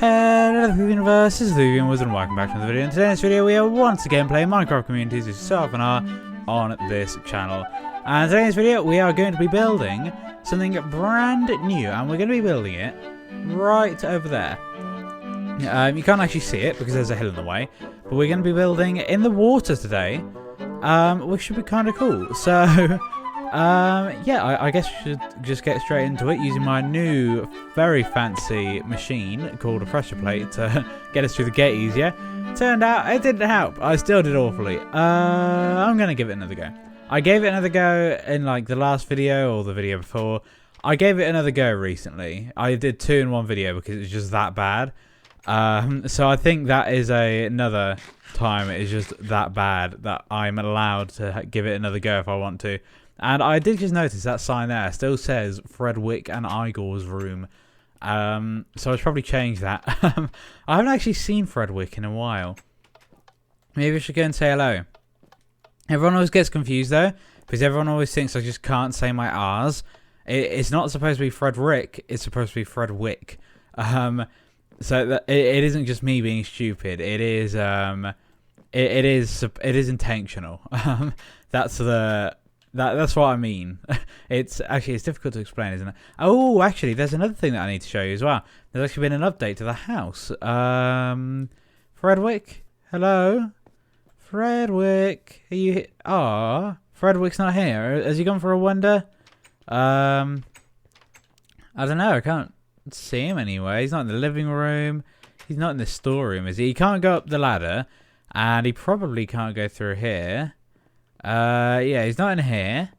Hello the universe, this is the Whovian Wizard and welcome back to the video. In today's video we are once again playing Minecraft Communities as yourself and are on this channel. And in today's video we are going to be building something brand new, and we're going to be building it right over there. You can't actually see it because there's a hill in the way, but we're going to be building in the water today, which should be kind of cool. So yeah, I guess we should just get straight into it using my new very fancy machine called a pressure plate to get us through the gate easier. Turned out it didn't help. I still did awfully. I'm going to give it another go. I gave it another go in like the last video or the video before. I gave it another go recently. I did 2 in 1 video because it was just that bad. So I think that is another time it is just that bad that I'm allowed to give it another go if I want to. And I did just notice that sign there still says Fredwick and Igor's room. So I should probably change that. I haven't actually seen Fredwick in a while. Maybe I should go and say hello. Everyone always gets confused though, because everyone always thinks I just can't say my R's. It's not supposed to be Frederick, it's supposed to be Fredwick. So that it isn't just me being stupid. It is intentional. That's what I mean. It's difficult to explain, isn't it? Oh, actually, there's another thing that I need to show you as well. There's actually been an update to the house. Fredwick, hello, Fredwick, are you here? Ah, Fredwick's not here. Has he gone for a wander? I don't know. I can't see him anyway. He's not in the living room. He's not in the storeroom, is he? He can't go up the ladder, and he probably can't go through here. Yeah, he's not in here.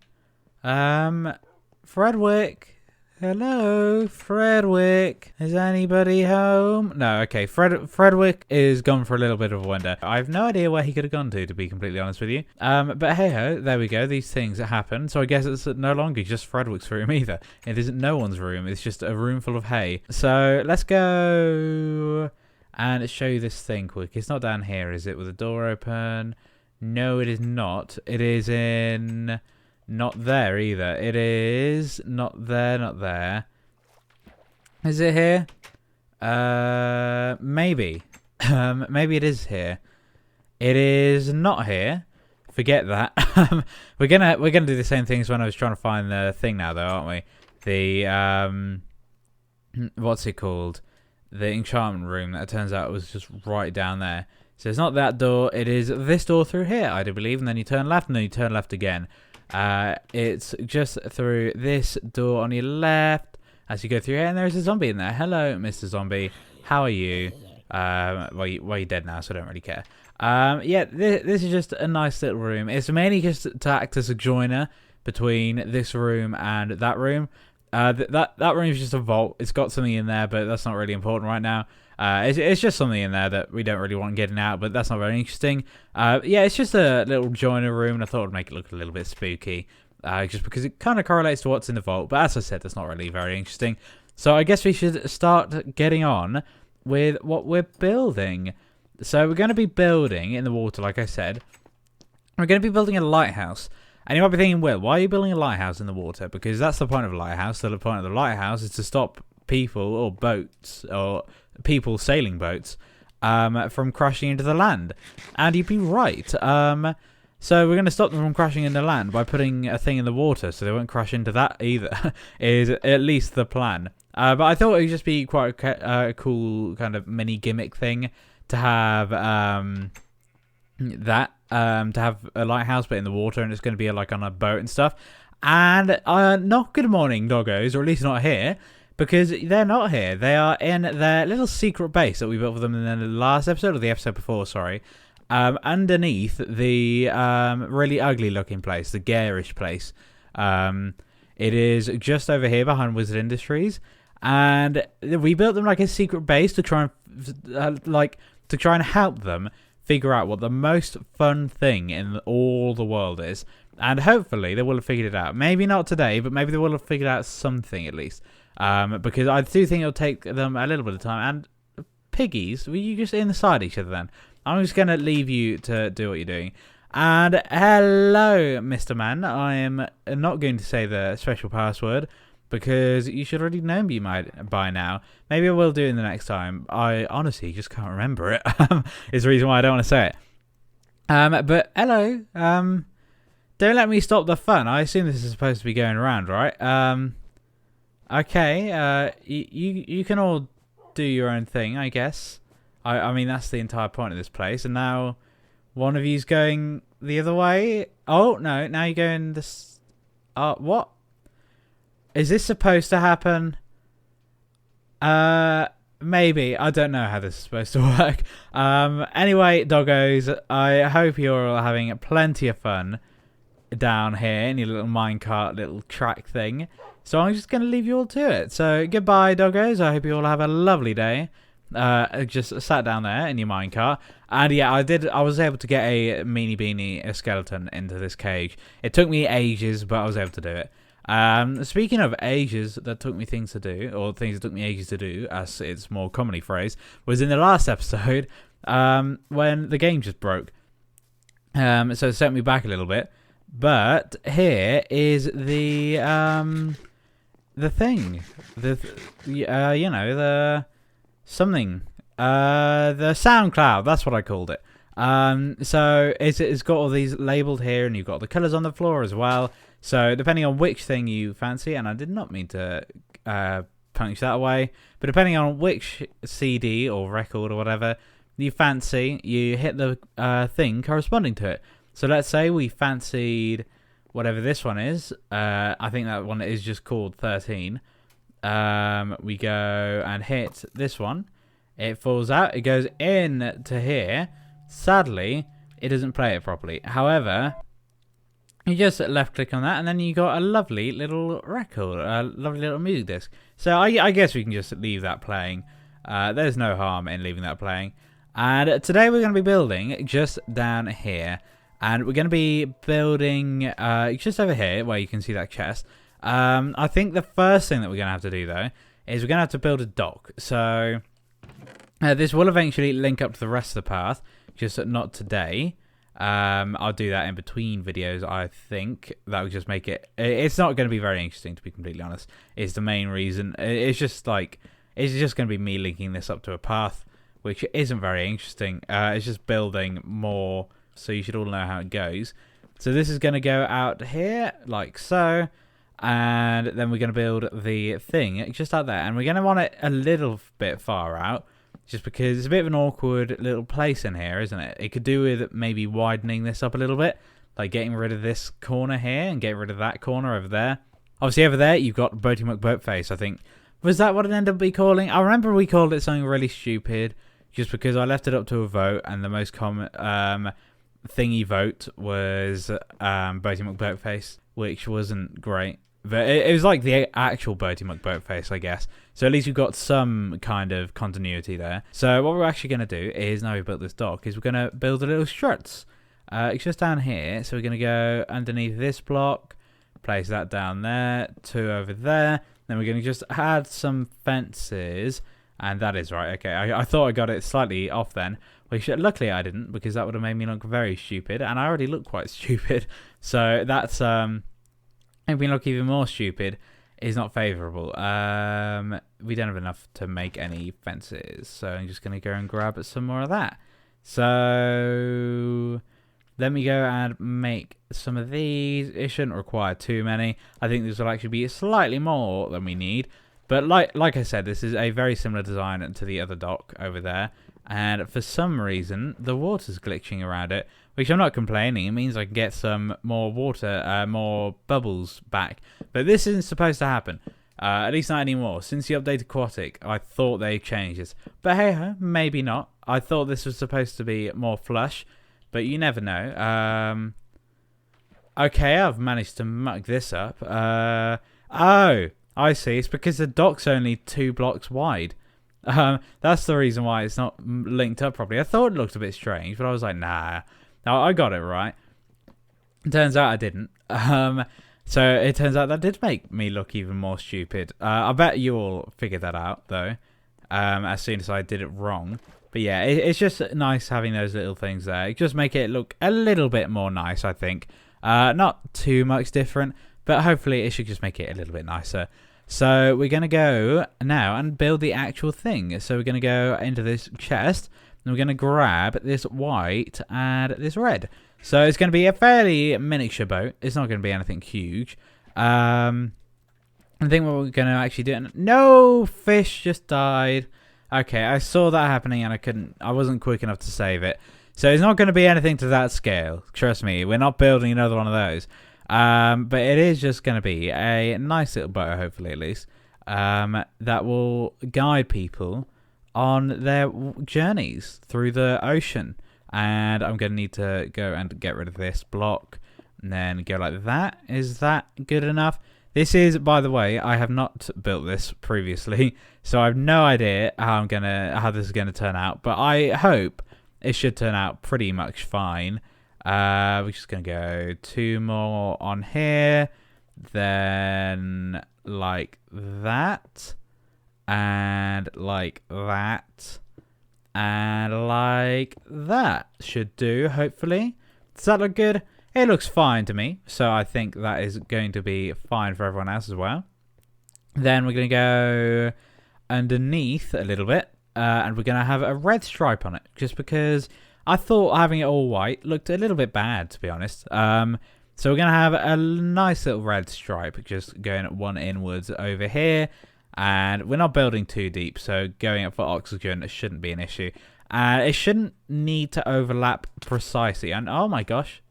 Fredwick. Hello, Fredwick. Is anybody home? No, okay. Fredwick is gone for a little bit of a wander. I have no idea where he could have gone to be completely honest with you. But hey ho, there we go. These things that happen. So I guess it's no longer just Fredwick's room either. It isn't no one's room. It's just a room full of hay. So let's go and show you this thing quick. It's not down here, is it? With the door open. No, it is not. It is in... Not there either. It is not there, not there. Is it here? Maybe. Maybe it is here. It is not here. Forget that. We're gonna do the same thing as when I was trying to find the thing now though, aren't we? The what's it called? The Enchantment Room that it turns out was just right down there. So it's not that door, it is this door through here, I do believe, and then you turn left and then you turn left again. It's just through this door on your left as you go through here, and there's a zombie in there. Hello, Mr. Zombie. How are you? Well, you're dead now, so I don't really care. Yeah, this is just a nice little room. It's mainly just to act as a joiner between this room and that room. That room is just a vault. It's got something in there, but that's not really important right now. It's just something in there that we don't really want getting out, but that's not very interesting. Yeah, it's just a little joiner room, and I thought it would make it look a little bit spooky, just because it kind of correlates to what's in the vault. But as I said, that's not really very interesting. So I guess we should start getting on with what we're building. So we're going to be building in the water, like I said. We're going to be building a lighthouse. And you might be thinking, well, why are you building a lighthouse in the water? Because that's the point of a lighthouse. So the point of the lighthouse is to stop people or boats or people sailing boats from crashing into the land. And you'd be right. So we're going to stop them from crashing into land by putting a thing in the water so they won't crash into that either, is at least the plan. But I thought it would just be quite a cool kind of mini gimmick thing to have to have a lighthouse but in the water, and it's going to be like on a boat and stuff. And not good morning, doggos, or at least not here. Because they're not here. They are in their little secret base that we built for them in the last episode, or the episode before, sorry. Underneath the really ugly looking place, the garish place. It is just over here behind Wizard Industries. And we built them like a secret base to try and help them figure out what the most fun thing in all the world is. And hopefully they will have figured it out. Maybe not today, but maybe they will have figured out something at least. Because I do think it'll take them a little bit of time. And piggies, will you just inside each other then? I'm just going to leave you to do what you're doing. And hello, Mr. Man. I am not going to say the special password because you should already know me by now. Maybe I will do it in the next time. I honestly just can't remember it. Is the reason why I don't want to say it. But hello. Don't let me stop the fun. I assume this is supposed to be going around, right? Okay. You can all do your own thing, I guess. I mean, that's the entire point of this place. And now one of you's going the other way. Oh, no. Now you're going this... what? Is this supposed to happen? Maybe. I don't know how this is supposed to work. Anyway, doggos, I hope you're all having plenty of fun down here in your little minecart, little track thing. So I'm just going to leave you all to it. So goodbye, doggos. I hope you all have a lovely day. Just sat down there in your minecart. And yeah, I was able to get a a skeleton into this cage. It took me ages, but I was able to do it. Speaking of ages that took me things to do, or things that took me ages to do, as it's more commonly phrased, was in the last episode, when the game just broke. So it set me back a little bit. But here is the thing. The something. The SoundCloud, that's what I called it. So it's got all these labelled here, and you've got the colours on the floor as well. So depending on which thing you fancy, and I did not mean to punch that away, but depending on which CD or record or whatever you fancy, you hit the thing corresponding to it. So let's say we fancied whatever this one is. I think that one is just called 13. We go and hit this one. It falls out. It goes in to here. Sadly, it doesn't play it properly. However, you just left click on that, and then you got a lovely little record, a lovely little music disc. So I guess we can just leave that playing. There's no harm in leaving that playing. And today we're going to be building just down here. And we're going to be building just over here where you can see that chest. I think the first thing that we're going to have to do, though, is we're going to have to build a dock. So this will eventually link up to the rest of the path, just not today. I'll do that in between videos, I think. That would just make it... It's not going to be very interesting, to be completely honest, is the main reason. It's just like... It's just going to be me linking this up to a path, which isn't very interesting. It's just building more... So you should all know how it goes. So this is going to go out here, like so. And then we're going to build the thing just out there. And we're going to want it a little bit far out. Just because it's a bit of an awkward little place in here, isn't it? It could do with maybe widening this up a little bit. Like getting rid of this corner here and getting rid of that corner over there. Obviously over there you've got Boaty McBoatface, I think. Was that what it ended up calling? I remember we called it something really stupid. Just because I left it up to a vote. And the most common... thingy vote was Boaty McBoatface, which wasn't great, but it was like the actual Boaty McBoatface, I guess. So at least we've got some kind of continuity there. So what we're actually going to do is, now we've built this dock, is we're going to build a little struts. It's just down here, so we're going to go underneath this block, place that down there, 2 over there, then we're going to just add some fences, and that is right. Okay, I thought I got it slightly off then. Which luckily I didn't, because that would have made me look very stupid, and I already look quite stupid. So that's making me look even more stupid is not favourable. We don't have enough to make any fences, so I'm just going to go and grab some more of that. So let me go and make some of these. It shouldn't require too many. I think this will actually be slightly more than we need. But like I said, this is a very similar design to the other dock over there. And for some reason, the water's glitching around it, which I'm not complaining. It means I can get some more water, more bubbles back. But this isn't supposed to happen. At least not anymore. Since the update Aquatic, I thought they changed this. But hey, maybe not. I thought this was supposed to be more flush, but you never know. Okay, I've managed to muck this up. Oh, I see. It's because the dock's only 2 blocks wide. That's the reason why it's not linked up properly. I thought it looked a bit strange, but I was like, nah. No, I got it right. Turns out I didn't. So it turns out that did make me look even more stupid. I bet you all figured that out, though, as soon as I did it wrong. But yeah, it's just nice having those little things there. It just make it look a little bit more nice, I think. Not too much different, but hopefully it should just make it a little bit nicer. So we're going to go now and build the actual thing. So we're going to go into this chest and we're going to grab this white and this red. So it's going to be a fairly miniature boat. It's not going to be anything huge. I think what we're going to actually do... No! Fish just died. Okay, I saw that happening and I wasn't quick enough to save it. So it's not going to be anything to that scale. Trust me, we're not building another one of those. But it is just going to be a nice little boat, hopefully at least, that will guide people on their journeys through the ocean. And I'm going to need to go and get rid of this block and then go like that. Is that good enough? This is, by the way, I have not built this previously, so I have no idea how this is gonna turn out. But I hope it should turn out pretty much fine. We're just gonna go 2 more on here, then like that, and like that, and like that should do. Hopefully, does that look good? It looks fine to me, so I think that is going to be fine for everyone else as well. Then we're going to go underneath a little bit, and we're going to have a red stripe on it, just because I thought having it all white looked a little bit bad, to be honest. So we're going to have a nice little red stripe, just going one inwards over here, and we're not building too deep, so going up for oxygen shouldn't be an issue. It shouldn't need to overlap precisely, and oh my gosh.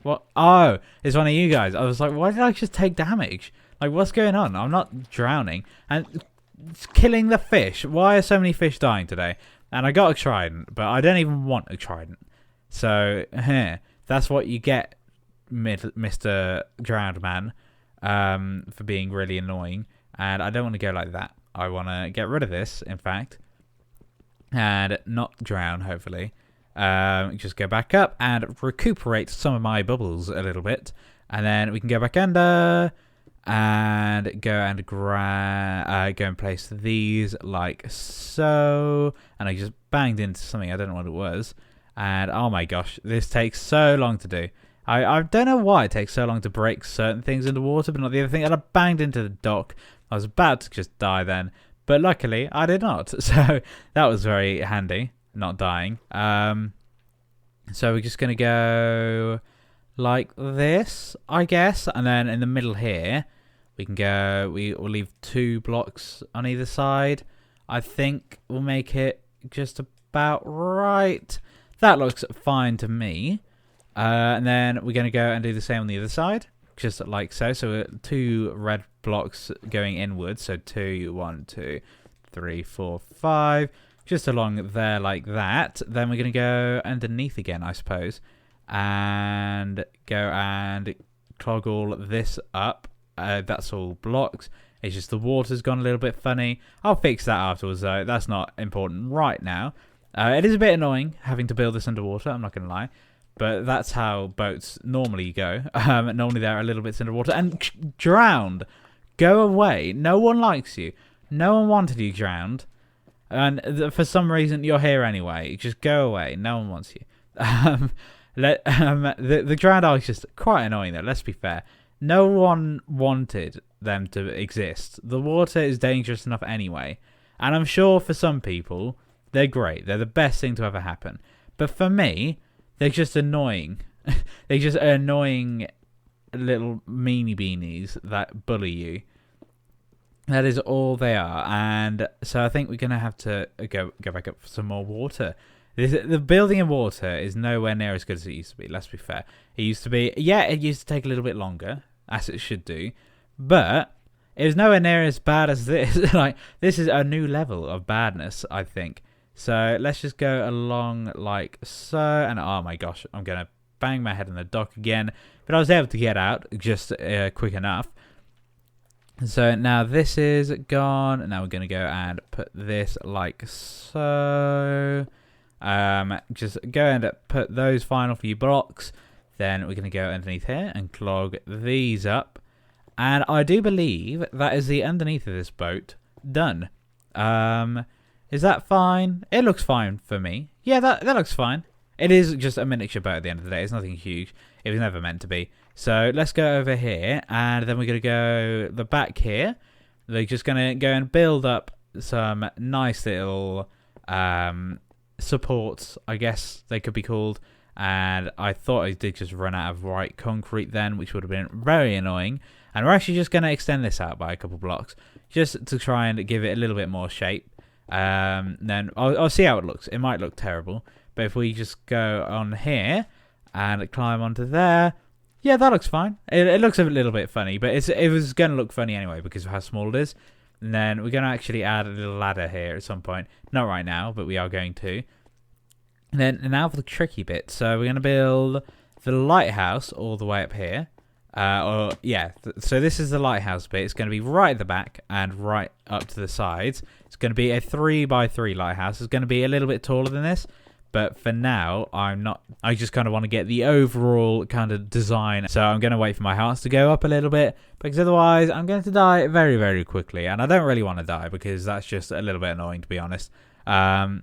What? Oh, it's one of you guys. I was like, why did I just take damage? Like, what's going on? I'm not drowning. And it's killing the fish. Why are so many fish dying today? And I got a trident, but I don't even want a trident. So, that's what you get, Mr. Drowned Man, for being really annoying. And I don't want to go like that. I want to get rid of this, in fact. And not drown, hopefully. Just go back up and recuperate some of my bubbles a little bit, and then we can go back under and go and place these like so. And I just banged into something, I don't know what it was, and oh my gosh, this takes so long to do. I don't know why it takes so long to break certain things in the water, but not the other thing. And I banged into the dock. I was about to just die then, but luckily I did not. So that was very handy. Not dying. So we're just going to go like this, I guess. And then in the middle here, we can go, we'll leave 2 blocks on either side. I think we'll make it just about right. That looks fine to me. And then we're going to go and do the same on the other side, just like so. So 2 red blocks going inwards. So 2, 1, 2, 3, 4, 5. Just along there like that. Then we're going to go underneath again, I suppose. And go and clog all this up. That's all blocks. It's just the water's gone a little bit funny. I'll fix that afterwards, though. That's not important right now. It is a bit annoying having to build this underwater, I'm not going to lie. But that's how boats normally go. Normally they're a little bit underwater. And drowned. Go away. No one likes you. No one wanted you drowned. And for some reason, you're here anyway. Just go away. No one wants you. The drowned are just quite annoying, though. Let's be fair. No one wanted them to exist. The water is dangerous enough anyway. And I'm sure for some people, they're great. They're the best thing to ever happen. But for me, they're just annoying. They're just annoying little meanie beanies that bully you. That is all they are, and so I think we're going to have to go back up for some more water. The building in water is nowhere near as good as it used to be, let's be fair. It used to be, yeah, it used to take a little bit longer, as it should do, but it was nowhere near as bad as this. Like, this is a new level of badness, I think. So let's just go along like so, and oh my gosh, I'm going to bang my head on the dock again, but I was able to get out just quick enough. So now this is gone. Now we're going to go and put this like so. Just go and put those final few blocks. Then we're going to go underneath here and clog these up. And I do believe that is the underneath of this boat done. Is that fine? It looks fine for me. Yeah, that looks fine. It is just a miniature boat at the end of the day. It's nothing huge. It was never meant to be. So let's go over here, and then we're going to go the back here. They're just going to go and build up some nice little supports, I guess they could be called. And I thought I did just run out of white concrete then, which would have been very annoying. And we're actually just going to extend this out by a couple blocks, just to try and give it a little bit more shape. Then I'll see how it looks. It might look terrible, but if we just go on here and climb onto there, yeah, that looks fine. It looks a little bit funny, but it was going to look funny anyway because of how small it is. And then we're going to actually add a little ladder here at some point. Not right now, but we are going to. And then now for the tricky bit. So we're going to build the lighthouse all the way up here. So this is the lighthouse bit. It's going to be right at the back and right up to the sides. It's going to be a 3x3 lighthouse. It's going to be a little bit taller than this. But for now, I just kind of want to get the overall kind of design. So I'm going to wait for my house to go up a little bit, because otherwise I'm going to die very, very quickly. And I don't really want to die because that's just a little bit annoying, to be honest. And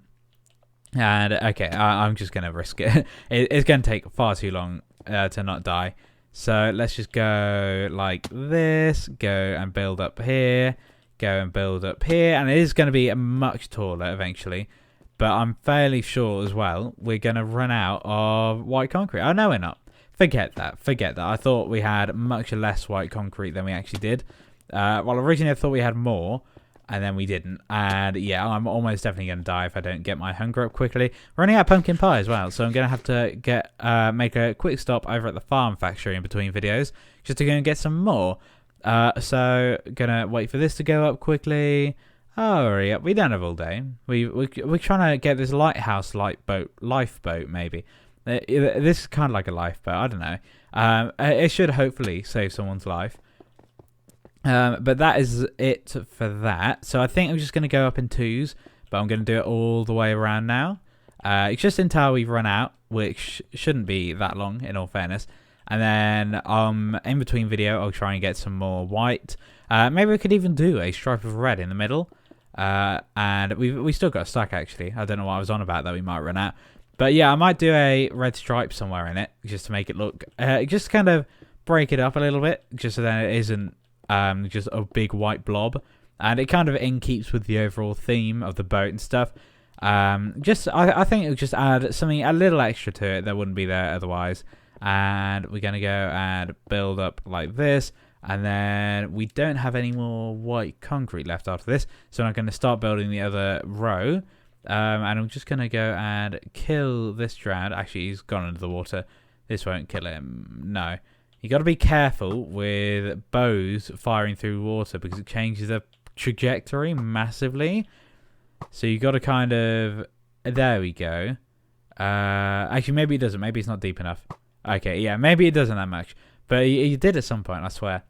okay, I'm just going to risk it. It's going to take far too long to not die. So let's just go like this, go and build up here, go and build up here. And it is going to be much taller eventually. But I'm fairly sure as well we're going to run out of white concrete. Oh, no, we're not. Forget that. I thought we had much less white concrete than we actually did. Well, originally I thought we had more, and then we didn't. And yeah, I'm almost definitely going to die if I don't get my hunger up quickly. We're running out of pumpkin pie as well, so I'm going to have to make a quick stop over at the farm factory in between videos just to go and get some more. So going to wait for this to go up quickly. Oh, hurry up. We don't have all day. We're trying to get this lighthouse lifeboat, maybe. This is kind of like a lifeboat. I don't know. It should hopefully save someone's life. But that is it for that. So I think I'm just going to go up in twos, but I'm going to do it all the way around now. It's just until we run out, which shouldn't be that long, in all fairness. And then in between video, I'll try and get some more white. Maybe we could even do a stripe of red in the middle. And we still got a stack, actually. I don't know what I was on about that we might run out. But yeah, I might do a red stripe somewhere in it, just to make it look, just kind of break it up a little bit, just so that it isn't just a big white blob. And it kind of keeps with the overall theme of the boat and stuff. I think it'll just add something a little extra to it that wouldn't be there otherwise. And we're going to go and build up like this. And then we don't have any more white concrete left after this. So I'm going to start building the other row. And I'm just going to go and kill this drowned. Actually, he's gone under the water. This won't kill him. No. You got to be careful with bows firing through water because it changes the trajectory massively. So you got to kind of... There we go. Actually, maybe it doesn't. Maybe it's not deep enough. Okay, yeah, maybe it doesn't that much. But you did at some point, I swear.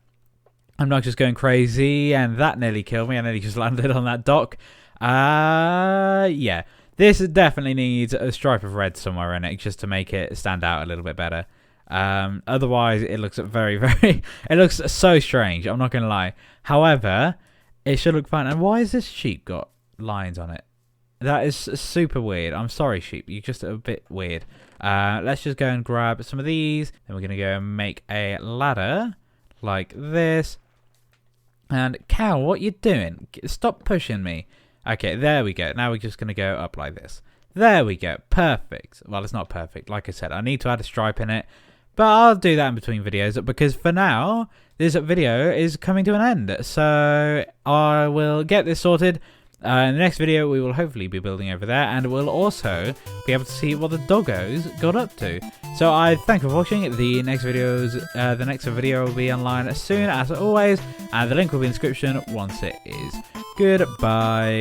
I'm not just going crazy, and that nearly killed me. I nearly just landed on that dock. Yeah. This definitely needs a stripe of red somewhere in it, just to make it stand out a little bit better. Otherwise, it looks very, very... It looks so strange, I'm not going to lie. However, it should look fine. And why has this sheep got lines on it? That is super weird. I'm sorry, sheep. You're just a bit weird. Let's just go and grab some of these. Then we're going to go and make a ladder like this. And cow, what you doing? Stop pushing me. Okay, there we go. Now we're just going to go up like this. There we go. Perfect. Well, it's not perfect. Like I said, I need to add a stripe in it. But I'll do that in between videos because for now, this video is coming to an end. So I will get this sorted. In the next video, we will hopefully be building over there, and we'll also be able to see what the doggos got up to. So I thank you for watching. The next video will be online as soon as always, and the link will be in the description once it is. Goodbye.